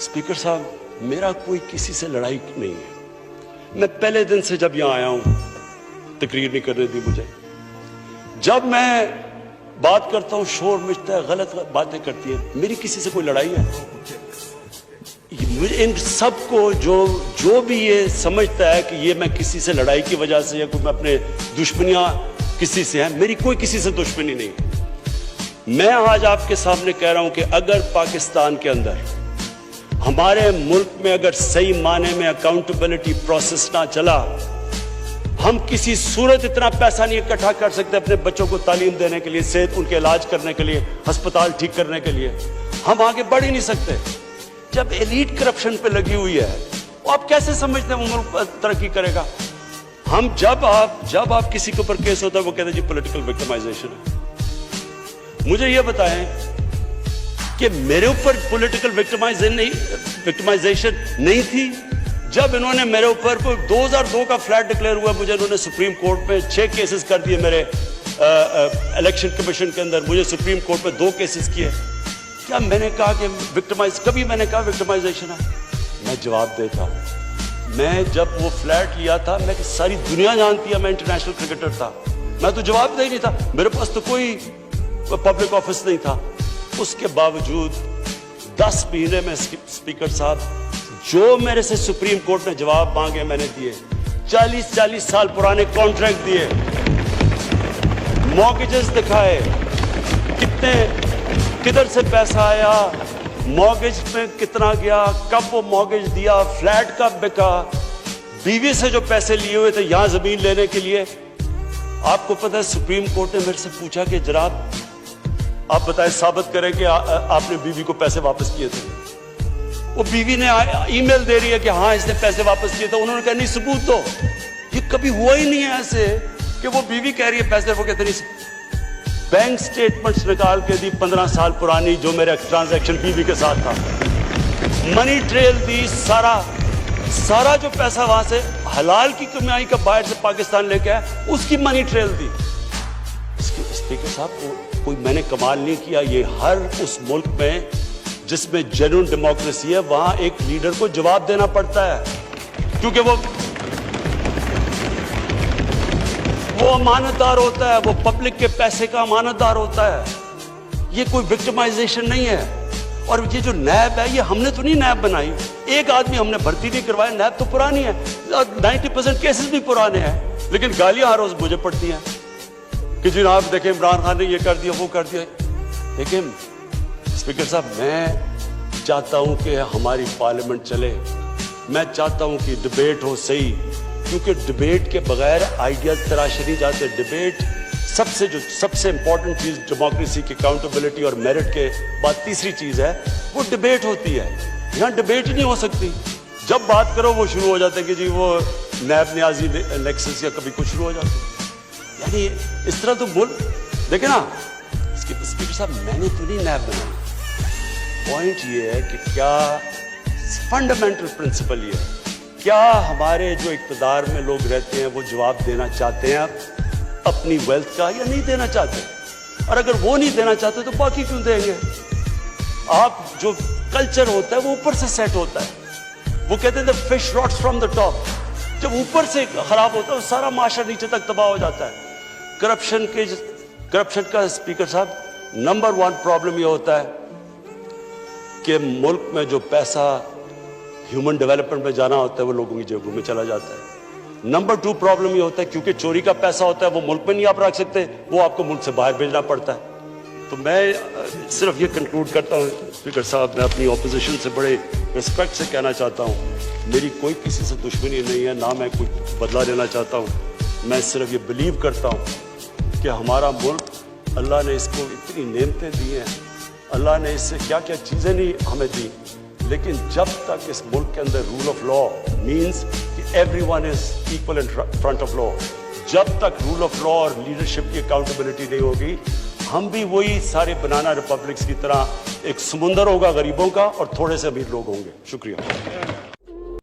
Speaker साहब, मेरा कोई किसी से लड़ाई नहीं है। मैं पहले दिन से जब यहाँ आया हूँ, तकरीर नहीं करने दी मुझे। जब मैं बात करता हूँ शोर मचता है, गलत बातें करती है। मेरी किसी से कोई लड़ाई है? इन सबको जो भी ये समझता है कि ये मैं किसी से लड़ाई की वजह से या कोई मैं अपने दुश्मनियां किसी से हैं, मेरी कोई किसी से दुश्मनी नहीं। मैं आज आपके सामने कह रहा हूं कि अगर पाकिस्तान के अंदर, हमारे मुल्क में अगर सही माने में अकाउंटेबिलिटी प्रोसेस ना चला, हम किसी सूरत इतना पैसा नहीं इकट्ठा कर सकते अपने बच्चों को तालीम देने के लिए, सेहत, उनके इलाज करने के लिए, अस्पताल ठीक करने के लिए। हम आगे बढ़ ही नहीं सकते। जब एलीट करप्शन पे लगी हुई है, वो आप कैसे समझते हैं वो मुल्क तरक्की करेगा? हम जब आप किसी के ऊपर केस होता है, वो कहते हैं जी पॉलिटिकल विक्टिमाइजेशन है। मुझे ये बताएं कि मेरे ऊपर पॉलिटिकल विक्टिमाइजेशन नहीं थी जब इन्होंने मेरे ऊपर 2002 का फ्लैट डिक्लेयर हुआ, मुझे इन्होंने सुप्रीम कोर्ट में 6 केसेस कर दिए। मेरे इलेक्शन कमीशन के अंदर मुझे सुप्रीम कोर्ट में 2 केसेस किए। क्या मैंने कहा कि कभी मैंने कहा विक्टिमाइजेशन है? मैं जवाब देता हूं। मैं जब वो फ्लैट लिया था, मैं सारी दुनिया जानती है मैं इंटरनेशनल क्रिकेटर था, मैं तो जवाब दे ही नहीं था। मेरे पास तो कोई पब्लिक ऑफिस नहीं था। उसके बावजूद 10 महीने में स्पीकर साहब, जो मेरे से सुप्रीम कोर्ट ने जवाब मांगे मैंने दिए। 40 साल पुराने कॉन्ट्रैक्ट दिए, मॉर्गेजेस दिखाए, किधर से पैसा आया, मॉर्गेज में कितना गया, कब वो मॉर्गेज दिया, फ्लैट कब बिका, बीवी से जो पैसे लिए हुए थे यहां जमीन लेने के लिए। आपको पता है सुप्रीम कोर्ट ने मेरे से पूछा कि जनाब आप बताएं, साबित करें कि आपने बीवी को पैसे वापस किए थे। वो बीवी ने ईमेल दे रही है कि हाँ इसने पैसे वापस किए थे। उन्होंने कहा नहीं सबूत दो। ये कभी हुआ ही नहीं है ऐसे कि वो बीवी कह रही है पैसे, वो कहते नहीं। बैंक स्टेटमेंट्स निकाल के दी 15 साल पुरानी, जो मेरा ट्रांजैक्शन बीवी के साथ था, मनी ट्रेल दी, सारा जो पैसा वहां से हलाल की कमाई का बाहर से पाकिस्तान लेके आया, उसकी मनी ट्रेल दी। स्पीकर साहब, कोई मैंने कमाल नहीं किया। ये हर उस मुल्क में जिसमें जेन्युइन डेमोक्रेसी है, वहां एक लीडर को जवाब देना पड़ता है, क्योंकि वो अमानतदार होता है, वो पब्लिक के पैसे का अमानतदार होता है। ये कोई विक्टिमाइजेशन नहीं है। और ये जो नैब है, ये हमने तो नहीं नैब बनाई, एक आदमी हमने भर्ती नहीं करवाया। नैब तो पुरानी है, 90% केसेस भी पुराने हैं, लेकिन गालियां हर रोज मुझे पड़ती हैं कि जनाब देखें इमरान खान ने ये कर दिया, वो कर दिया। लेकिन स्पीकर साहब, मैं चाहता हूं कि हमारी पार्लियामेंट चले, मैं चाहता हूं कि डिबेट हो सही, क्योंकि डिबेट के बगैर आइडियाज तराशे नहीं जाते। डिबेट सबसे इंपॉर्टेंट चीज डेमोक्रेसी की अकाउंटेबिलिटी और मेरिट के बाद तीसरी चीज है, वो डिबेट होती है। यहाँ डिबेट ही नहीं हो सकती। जब बात करो वो शुरू हो जाते हैं कि जी वो नैब न्याजी नेक्सस या कभी कुछ शुरू हो जाते हैं। यानी इस तरह तो बोल देखे ना स्पीकर साहब, मैंने तो नहीं नैब बनाई। पॉइंट ये है कि क्या फंडामेंटल प्रिंसिपल ये है, क्या हमारे जो इक़्तिदार में लोग रहते हैं वो जवाब देना चाहते हैं अपनी वेल्थ का, या नहीं देना चाहते? और अगर वो नहीं देना चाहते तो बाकी क्यों देंगे? आप जो कल्चर होता है वो ऊपर से सेट होता है। वो कहते हैं fish rots from the top. जब ऊपर से खराब होता है, सारा माशरा नीचे तक तबाह हो जाता है। करप्शन का स्पीकर साहब नंबर 1 प्रॉब्लम ये होता है कि मुल्क में जो पैसा ह्यूमन डेवलपमेंट में जाना होता है वो लोगों की जेबों में चला जाता है। नंबर 2 प्रॉब्लम ये होता है क्योंकि चोरी का पैसा होता है, वो मुल्क में नहीं आप रख सकते, वो आपको मुल्क से बाहर भेजना पड़ता है। तो मैं सिर्फ ये कंक्लूड करता हूँ स्पीकर साहब, मैं अपनी ऑपोजिशन से बड़े रिस्पेक्ट से कहना चाहता हूँ, मेरी कोई किसी से दुश्मनी नहीं है, ना मैं कुछ बदला लेना चाहता हूँ। मैं सिर्फ ये बिलीव करता हूँ कि हमारा मुल्क, अल्लाह ने इसको इतनी नेमतें दी हैं, अल्लाह ने इससे क्या क्या चीज़ें नहीं हमें दी, लेकिन जब तक इस मुल्क के अंदर रूल ऑफ लॉ मीन्स कि everyone is equal in front of law, जब तक रूल ऑफ लॉ और लीडरशिप की अकाउंटेबिलिटी नहीं होगी, हम भी वही सारे बनाना रिपब्लिक्स की तरह, एक समुंदर होगा गरीबों का और थोड़े से अमीर लोग होंगे। शुक्रिया।